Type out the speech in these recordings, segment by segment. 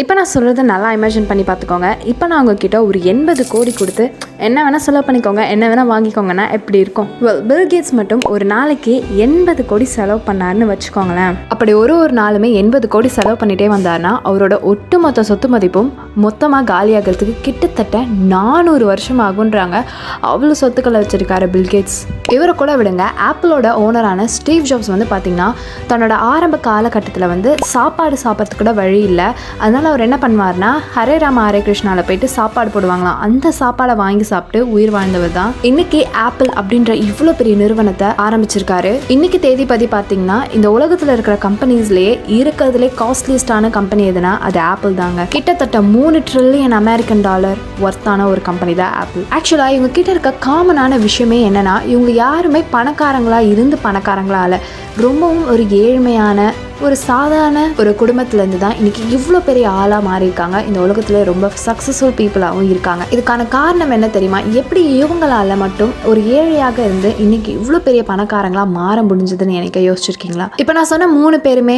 இப்போ நான் சொல்கிறத நல்லா இமேஜின் பண்ணி பார்த்துக்கோங்க. இப்போ நான் உங்ககிட்ட ஒரு 80 கோடி கொடுத்து என்ன வேணால் செலவு பண்ணிக்கோங்க, என்ன வேணால் வாங்கிக்கோங்கன்னா எப்படி இருக்கும்? பில் கேட்ஸ் மட்டும் ஒரு நாளைக்கு 80 கோடி செலவு பண்ணாருன்னு வச்சுக்கோங்களேன். அப்படி ஒரு நாளுமே 80 கோடி செலவு பண்ணிகிட்டே வந்தார்னா அவரோட ஒட்டுமொத்த சொத்து மதிப்பும் மொத்தமாக காலியாகிறதுக்கு கிட்டத்தட்ட 400 வருஷம் ஆகுன்றாங்க. அவ்வளோ சொத்துக்களை வச்சுருக்காரு பில் கேட்ஸ். இவரை கூட விடுங்க, ஆப்பிளோட ஓனரான ஸ்டீவ் ஜாப்ஸ் வந்து பார்த்திங்கன்னா தன்னோட ஆரம்ப காலகட்டத்தில் வந்து சாப்பாடு சாப்பிட்றதுக்கு கூட வழி இல்லை. அதனால் அவர் என்ன பண்ணுவார்னா ஹரே ராம ஹரே கிருஷ்ணாவில் போயிட்டு சாப்பாடு போடுவாங்களாம். அந்த சாப்பாடை வாங்கி சாப்பிட்டு உயிர் வாழ்ந்தவர் தான் இன்னைக்கு ஆப்பிள் அப்படின்ற இவ்வளோ பெரிய நிறுவனத்தை ஆரம்பிச்சிருக்காரு. இன்னைக்கு தேதிப்படி பார்த்தீங்கன்னா இந்த உலகத்தில் இருக்கிற கம்பெனிஸ்லேயே இருக்கிறதுலே காஸ்ட்லியஸ்டான கம்பெனி எதுனா அது ஆப்பிள் தாங்க. கிட்டத்தட்ட 3 ட்ரில்லியன் அமெரிக்கன் டாலர் ஒர்த்தான ஒரு கம்பெனி தான் ஆப்பிள். ஆக்சுவலாக இவங்க கிட்ட இருக்க காமனான விஷயமே என்னன்னா, இவங்க யாருமே பணக்காரங்களா இருந்து பணக்காரங்களா இல்லை, ரொம்பவும் ஒரு ஏழ்மையான ஒரு சாதாரண ஒரு குடும்பத்திலேருந்து தான் இன்னைக்கு இவ்வளோ பெரிய ஆளாக மாறியிருக்காங்க. இந்த உலகத்தில் ரொம்ப சக்ஸஸ்ஃபுல் பீப்புளாகவும் இருக்காங்க. இதுக்கான காரணம் என்ன தெரியுமா? எப்படி இவங்களால மட்டும் ஒரு ஏழையாக இருந்து இன்னைக்கு இவ்வளோ பெரிய பணக்காரங்களாக மாற முடிஞ்சதுன்னு எனக்கு யோசிச்சிருக்கீங்களா? இப்போ நான் சொன்ன 3 பேருமே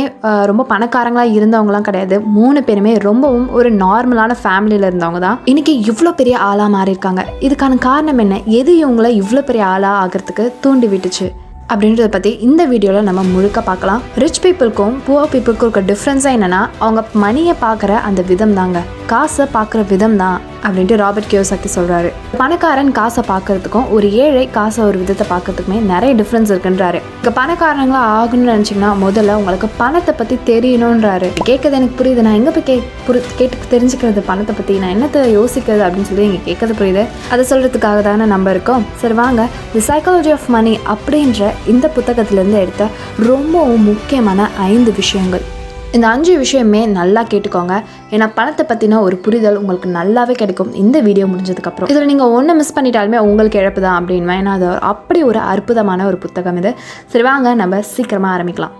ரொம்ப பணக்காரங்களாக இருந்தவங்களாம் கிடையாது. 3 பேருமே ரொம்பவும் ஒரு நார்மலான ஃபேமிலியில் இருந்தவங்க தான் இன்னைக்கு இவ்வளோ பெரிய ஆளாக மாறியிருக்காங்க. இதுக்கான காரணம் என்ன? எது இவங்களை இவ்வளோ பெரிய ஆளாக ஆகிறதுக்கு தூண்டி விட்டுச்சு அப்படின்றத பற்றி இந்த வீடியோவில் நம்ம முழுக்க பார்க்கலாம். ரிச் பீப்புளுக்கும் புவர் பீப்புளுக்கும் இருக்க டிஃப்ரென்ஸாக என்னென்னா அவங்க மணியை பார்க்குற அந்த விதம் தாங்க, காசை பார்க்குற விதம் தான் அப்படின்ட்டு ராபர்ட் கியோசாக்கி சொல்கிறாரு. பணக்காரன் காசை பார்க்கறதுக்கும் ஒரு ஏழை காசை ஒரு விதத்தை பார்க்கறதுக்குமே நிறைய டிஃப்ரென்ஸ் இருக்குன்றாரு. இங்கே பணக்காரங்களா ஆகணும்னு நினச்சிங்கன்னா முதல்ல உங்களுக்கு பணத்தை பற்றி தெரியணுன்றாரு. கேட்குறது எனக்கு புரியுது, நான் எங்கே போய் கேட்டு தெரிஞ்சுக்கிறது பணத்தை பற்றி, நான் என்னத்தை யோசிக்கிறது அப்படின்னு சொல்லி இங்கே கேட்கறது புரியுது. அதை சொல்கிறதுக்காக தானே நம்ம இருக்கோம். சரி வாங்க, தி சைக்காலஜி ஆஃப் மணி அப்படின்ற இந்த புத்தகத்திலேருந்து எடுத்த ரொம்பவும் முக்கியமான 5 விஷயங்கள். இந்த 5 விஷயமே நல்லா கேட்டுக்கோங்க. ஏன்னா பணத்தை பற்றின ஒரு புரிதல் உங்களுக்கு நல்லாவே கிடைக்கும் இந்த வீடியோ முடிஞ்சதுக்கப்புறம். இதில் நீங்கள் ஒன்று மிஸ் பண்ணிட்டாலுமே உங்களுக்கு இழப்பு தான் அப்படின்னு. ஏன்னா அது அப்படி ஒரு அற்புதமான ஒரு புத்தகம் இது. சரி வாங்க நம்ம சீக்கிரமாக ஆரம்பிக்கலாம்.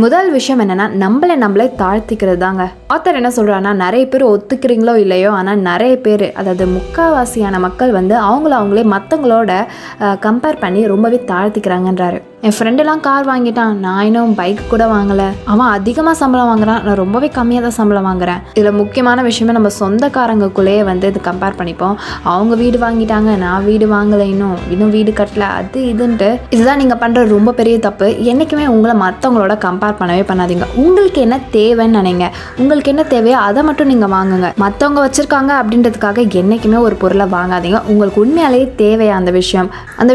முதல் விஷயம் என்னென்னா நம்மளே தாழ்த்திக்கிறது தாங்க. ஆத்தர் என்ன சொல்கிறான்னா, நிறைய பேர் ஒத்துக்கிறீங்களோ இல்லையோ, ஆனால் நிறைய பேர், அதாவது முக்கால்வாசியான மக்கள் வந்து அவங்களே மற்றவங்களோட கம்பேர் பண்ணி ரொம்பவே தாழ்த்திக்கிறாங்கன்றாரு. என் ஃப்ரெண்டெல்லாம் கார் வாங்கிட்டான், நான் இன்னும் பைக் கூட வாங்கலை. அவன் அதிகமாக சம்பளம் வாங்குறான், நான் ரொம்பவே கம்மியாக தான் சம்பளம் வாங்குறேன். இதில் முக்கியமான விஷயமே நம்ம சொந்தக்காரங்களுக்குள்ளேயே வந்து இது கம்பேர் பண்ணிப்போம். அவங்க வீடு வாங்கிட்டாங்க, நான் வீடு வாங்கலை, இன்னும் வீடு கட்டலை, அது இதுன்ட்டு. இதுதான் நீங்கள் பண்ணுற ரொம்ப பெரிய தப்பு. என்றைக்குமே உங்களை மற்றவங்களோட கம்பேர் பண்ணவே பண்ணாதீங்க. உங்களுக்கு என்ன தேவைன்னு நினைங்க, உங்களுக்கு என்ன தேவையோ அதை மட்டும் நீங்கள் வாங்குங்க. மற்றவங்க வச்சுருக்காங்க அப்படின்றதுக்காக என்றைக்குமே ஒரு பொருளை வாங்காதீங்க. உங்களுக்கு உண்மையாலேயே தேவையா அந்த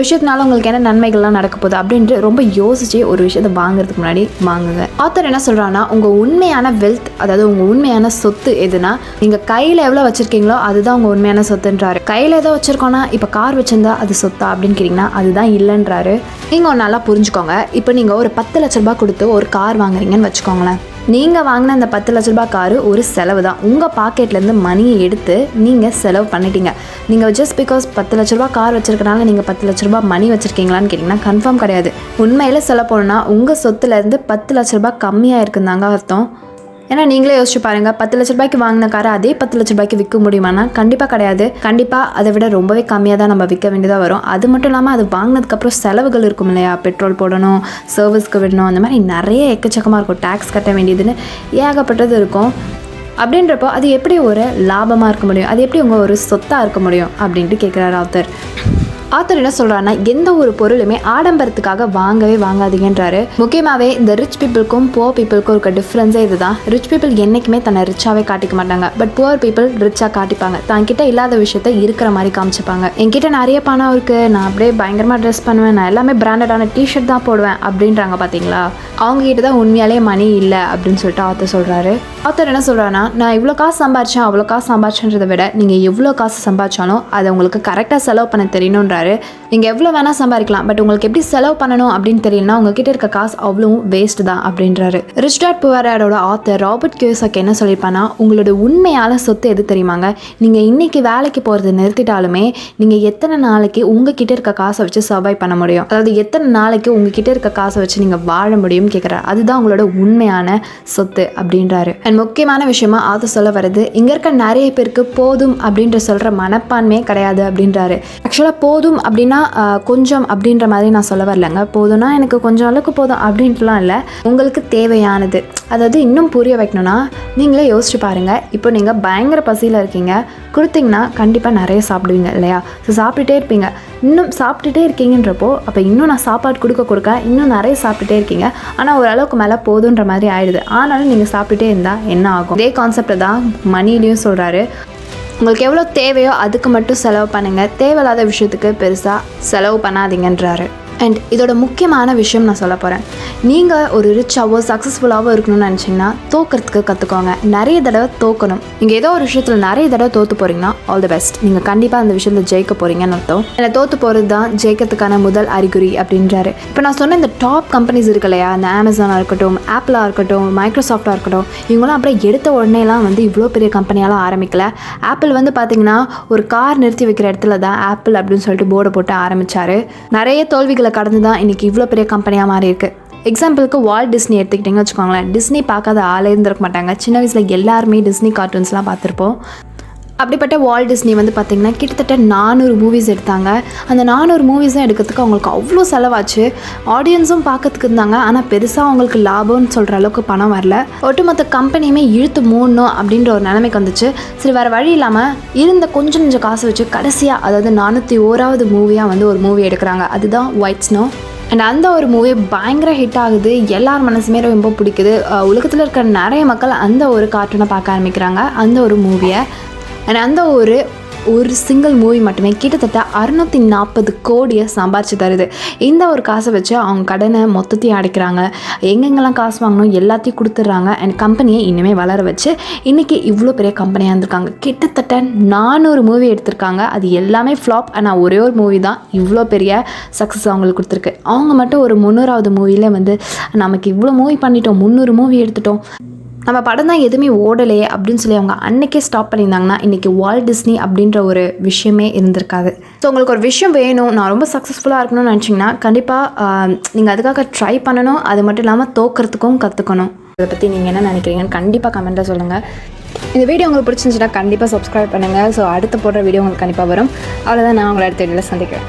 விஷயத்தினால உங்களுக்கு என்ன நன்மைகள்லாம் நடக்க போகுது அப்படின்ட்டு ரொம்ப யோசிச்சு ஒரு விஷயத்தை வாங்குறதுக்கு முன்னாடி வாங்குங்க. ஆத்தர் என்ன சொல்றான்னா, உங்க உண்மையான வெல்த், அதாவது உங்க உண்மையான சொத்து எதுனா, நீங்க கையில எவ்வளவு வச்சிருக்கீங்களோ அதுதான் உங்க உண்மையான சொத்துன்றாரு. கையில ஏதோ வச்சிருக்கோம்னா, இப்ப கார் வச்சிருந்தா அது சொத்தா அப்படின்னு கேட்டீங்கன்னா அதுதான் இல்லைன்றாரு. நீங்க ஒன்று நல்லா புரிஞ்சுக்கோங்க. இப்போ நீங்க ஒரு 10 லட்ச ரூபாய் கொடுத்து ஒரு கார் வாங்குறீங்கன்னு வச்சுக்கோங்களேன். நீங்கள் வாங்கின அந்த 10 லட்ச ரூபாய் காரு ஒரு செலவு தான். உங்கள் பாக்கெட்லேருந்து மணியை எடுத்து நீங்கள் செலவு பண்ணிட்டீங்க. நீங்கள் ஜஸ்ட் பிகாஸ் 10 லட்ச ரூபாய் கார் வச்சுருக்கனால நீங்கள் 10 லட்ச ரூபாய் மணி வச்சுருக்கீங்களான்னு கேட்டிங்கன்னா கன்ஃபார்ம் கிடையாது. உண்மையில் செலவு போனோன்னா உங்கள் சொத்துலேருந்து 10 லட்ச ரூபாய் கம்மியாக இருக்குந்தாங்க அர்த்தம். ஏன்னா நீங்களே யோசிச்சு பாருங்கள், 10 லட்ச ரூபாய்க்கு வாங்கின காரை அதே 10 லட்ச ரூபாய்க்கு விற்க முடியுமானா கண்டிப்பாக கிடையாது. கண்டிப்பாக அதை விட ரொம்பவே கம்மியாக தான் நம்ம விற்க வேண்டியதாக வரும். அது மட்டும் இல்லாமல் அது வாங்கினதுக்கப்புறம் செலவுகள் இருக்கும் இல்லையா, பெட்ரோல் போடணும், சர்வீஸ்க்கு விடணும், அந்த மாதிரி நிறைய எக்கச்சக்கமாக இருக்கும். டேக்ஸ் கட்ட வேண்டியதுன்னு ஏகப்பட்டது இருக்கும். அப்படின்றப்போ அது எப்படி ஒரு லாபமாக இருக்க முடியும், அது எப்படி உங்கள் ஒரு சொத்தாக இருக்க முடியும் அப்படின்ட்டு கேட்குறாரு ஆத்தர். ஆத்தர் என்ன சொல்கிறாருன்னா, எந்த ஒரு பொருளுமே ஆடம்பரத்துக்காக வாங்கவே வாங்காதீங்கன்றாரு. முக்கியமாகவே இந்த ரிச் பீப்புளுக்கும் புவர் பீப்புளுக்கும் இருக்க டிஃப்ரென்ஸே இதுதான். ரிச் பீப்புள் என்றைக்குமே தன்னை ரிச்சாகவே காட்டிக்க மாட்டாங்க. பட் புவர் பீப்புள் ரிச்சாக காட்டிப்பாங்க. தன்கிட்ட இல்லாத விஷயத்த இருக்கிற மாதிரி காமிச்சிப்பாங்க. என்கிட்ட நிறைய பணம் இருக்குது, நான் அப்படியே பயங்கரமாக ட்ரெஸ் பண்ணுவேன், நான் எல்லாமே பிராண்டடான டிஷர்ட் தான் போடுவேன் அப்படின்றாங்க. பார்த்தீங்களா, அவங்ககிட்ட தான் உண்மையாலே மணி இல்லை அப்படின்னு சொல்லிட்டு ஆத்தர் சொல்கிறாரு. ஆத்தர் என்ன சொல்கிறாருன்னா, நான் இவ்வளோ காசு சம்பாதிச்சேன் அவ்வளோ காசு சம்பாதிச்சேன்றதை விட நீங்கள் எவ்வளோ காசு சம்பாதிச்சாலும் அதை உங்களுக்கு கரெக்டாக செலவு பண்ண தெரியணுன்றாரு. நீங்கள் எவ்வளோ வேணால் சம்பாதிக்கலாம், பட் உங்களுக்கு எப்படி செலவு பண்ணணும் அப்படின்னு தெரியலனா உங்ககிட்ட இருக்க காசு அவ்வளவும் வேஸ்ட் தான் அப்படின்றாரு. ரிச் டாட் புவர் டாடோட ஆத்தர் ராபர்ட் கியோசாக்கி என்ன சொல்லியிருப்பானா, உங்களோட உண்மையான சொத்து எது தெரியுமாங்க? நீங்கள் இன்னைக்கு வேலைக்கு போகிறது நிறுத்திட்டாலுமே நீங்கள் எத்தனை நாளைக்கு உங்ககிட்ட இருக்க காசை வச்சு சர்வைவ் பண்ண முடியும், அதாவது எத்தனை நாளைக்கு உங்ககிட்ட இருக்க காசை வச்சு நீங்கள் வாழ முடியும் கேட்குறாரு. அதுதான் உங்களோட உண்மையான சொத்து அப்படின்றாரு. அண்ட் முக்கியமான விஷயமா ஆத்தர் சொல்ல வருது, இங்கே இருக்க நிறைய பேருக்கு போதும் அப்படின்ற சொல்கிற மனப்பான்மையே கிடையாது அப்படின்றாரு. ஆக்சுவலாக போதும் போதும் அப்படின்னா கொஞ்சம் அப்படின்ற மாதிரி நான் சொல்ல வரலைங்க. போதும்னா எனக்கு கொஞ்சம் அளவுக்கு போதும் அப்படின்ட்டுலாம் இல்லை. உங்களுக்கு தேவையானது, அதாவது இன்னும் புரிய வைக்கணும்னா நீங்களே யோசிச்சு பாருங்கள். இப்போ நீங்கள் பயங்கர பசியில் இருக்கீங்க, கொடுத்தீங்கன்னா கண்டிப்பாக நிறைய சாப்பிடுவீங்க இல்லையா? ஸோ சாப்பிட்டுட்டே இருப்பீங்க. இன்னும் சாப்பிட்டுட்டே இருக்கீங்கன்றப்போ அப்போ இன்னும் நான் சாப்பாடு கொடுக்க இன்னும் நிறைய சாப்பிட்டுட்டே இருக்கீங்க. ஆனால் ஓரளவுக்கு மேலே போதுன்ற மாதிரி ஆயிடுது. ஆனாலும் நீங்கள் சாப்பிட்டுட்டே இருந்தால் என்ன ஆகும்? இதே கான்செப்டை தான் மணிலையும் சொல்கிறாரு. உங்களுக்கு எவ்வளோ தேவையோ அதுக்கு மட்டும் செலவு பண்ணுங்கள், தேவையில்லாத விஷயத்துக்கு பெருசாக செலவு பண்ணாதீங்கன்றாரு. அண்ட் இதோட முக்கியமான விஷயம் நான் சொல்ல போகிறேன். நீங்கள் ஒரு ரிச்சாவோ சக்ஸஸ்ஃபுல்லாகவோ இருக்கணும்னு நினச்சிங்கன்னா தோக்கிறதுக்கு கற்றுக்கோங்க. நிறைய தடவை தோக்கணும். நீங்கள் ஏதோ ஒரு விஷயத்தில் நிறைய தடவை தோற்று போகிறீங்கன்னா ஆல் தி பெஸ்ட். நீங்கள் கண்டிப்பாக அந்த விஷயத்தில் ஜெயிக்க போகிறீங்கன்னு அர்த்தம். ஏன்னா தோற்று போகிறது தான் ஜெயிக்கிறதுக்கான முதல் அறிகுறி அப்படின்றாரு. இப்போ நான் சொன்ன இந்த டாப் கம்பெனிஸ் இருக்கு இல்லையா, இந்த அமேசானாக இருக்கட்டும், ஆப்பிளாக இருக்கட்டும், மைக்ரோசாஃப்டாக இருக்கட்டும், இவங்களாம் அப்படியே எடுத்த உடனேலாம் வந்து இவ்வளோ பெரிய கம்பெனியெல்லாம் ஆரம்பிக்கல. ஆப்பிள் வந்து பார்த்திங்கன்னா ஒரு கார் நிறுத்தி வைக்கிற இடத்துல தான் ஆப்பிள் அப்படின்னு சொல்லிட்டு போர்டை போட்டு ஆரம்பித்தார். நிறைய தோல்விகள் கடந்து தான் இன்னைக்கு இவ்வளோ பெரிய கம்பெனியாக மாறி இருக்கு. எக்ஸாம்பிளுக்கு வால்ட் டிஸ்னி எடுத்துக்கிட்டிங்கன்னு வச்சுக்கோங்களேன். டிஸ்னி பார்க்காத ஆளே இருந்திருக்க மாட்டாங்க. சின்ன வயசில் எல்லாருமே டிஸ்னி கார்ட்டூன்ஸ்லாம் பார்த்துருப்போம். அப்படிப்பட்ட வால்ட் டிஸ்னி வந்து பார்த்திங்கன்னா கிட்டத்தட்ட 400 மூவிஸ் எடுத்தாங்க. அந்த 400 மூவிஸும் எடுக்கிறதுக்கு அவங்களுக்கு அவ்வளோ செலவாச்சு. ஆடியன்ஸும் பார்க்கறதுக்கு இருந்தாங்க, ஆனால் பெருசாக அவங்களுக்கு லாபம்னு சொல்கிற அளவுக்கு பணம் வரல. ஒட்டுமொத்த கம்பெனியுமே இழுத்து மூடணும் அப்படின்ற ஒரு நிலைமைக்கு வந்துச்சு. சரி, வேறு வழி இல்லாமல் இருந்த கொஞ்சம் காசை வச்சு கடைசியாக, அதாவது 401வது மூவியாக வந்து ஒரு மூவி எடுக்கிறாங்க. அதுதான் ஒயிட் ஸ்னோ. அண்ட் அந்த ஒரு மூவி பயங்கர ஹிட் ஆகுது. எல்லார் மனசுமே ரொம்ப பிடிக்குது. உலகத்தில் இருக்கிற நிறைய மக்கள் அந்த ஒரு கார்ட்டூனை பார்க்க ஆரம்பிக்கிறாங்க, அந்த ஒரு மூவியை. அண்ட் அந்த ஒரு சிங்கிள் மூவி மட்டுமே கிட்டத்தட்ட 640 கோடியை சம்பாரிச்சு தருது. இந்த ஒரு காசை வச்சு அவங்க கடனை மொத்தத்தையும் அடைக்கிறாங்க. எங்கெங்கெல்லாம் காசு வாங்கணும் எல்லாத்தையும் கொடுத்துட்றாங்க. அண்ட் கம்பெனியை இன்னுமே வளர வச்சு இன்றைக்கி இவ்வளோ பெரிய கம்பெனியாக இருந்திருக்காங்க. கிட்டத்தட்ட 400 மூவி எடுத்திருக்காங்க. அது எல்லாமே ஃப்ளாப். ஆனால் ஒரே ஒரு மூவி தான் இவ்வளோ பெரிய சக்ஸஸ் அவங்களுக்கு கொடுத்துருக்கு. அவங்க மட்டும் ஒரு 300வது மூவியில் வந்து நமக்கு இவ்வளோ மூவி பண்ணிட்டோம், 300 மூவி எடுத்துட்டோம், நம்ம படம் தான் எதுவுமே ஓடலையே அப்படின்னு சொல்லி அவங்க அன்றைக்கே ஸ்டாப் பண்ணியிருந்தாங்கன்னா இன்றைக்கி வால்ட் டிஸ்னி அப்படின்ற ஒரு விஷயமே இருந்திருக்காது. ஸோ உங்களுக்கு ஒரு விஷயம் வேணும், நான் ரொம்ப சக்ஸஸ்ஃபுல்லாக இருக்கணும்னு நினச்சிங்கன்னா கண்டிப்பாக நீங்கள் அதுக்காக ட்ரை பண்ணணும். அது மட்டும் இல்லாமல் தோக்கிறதுக்கும் கற்றுக்கணும். இதை பற்றி நீங்கள் என்ன நினைக்கிறீங்கன்னு கண்டிப்பாக கமெண்ட்டில் சொல்லுங்கள். இந்த வீடியோ உங்களுக்கு பிடிச்சிருந்துச்சுன்னா கண்டிப்பாக சப்ஸ்கிரைப் பண்ணுங்கள். ஸோ அடுத்து போடுற வீடியோ உங்களுக்கு கண்டிப்பாக வரும். அவ்வளோதான், நான் உங்களை அடுத்த வீடியோவில் சந்திக்கிறேன்.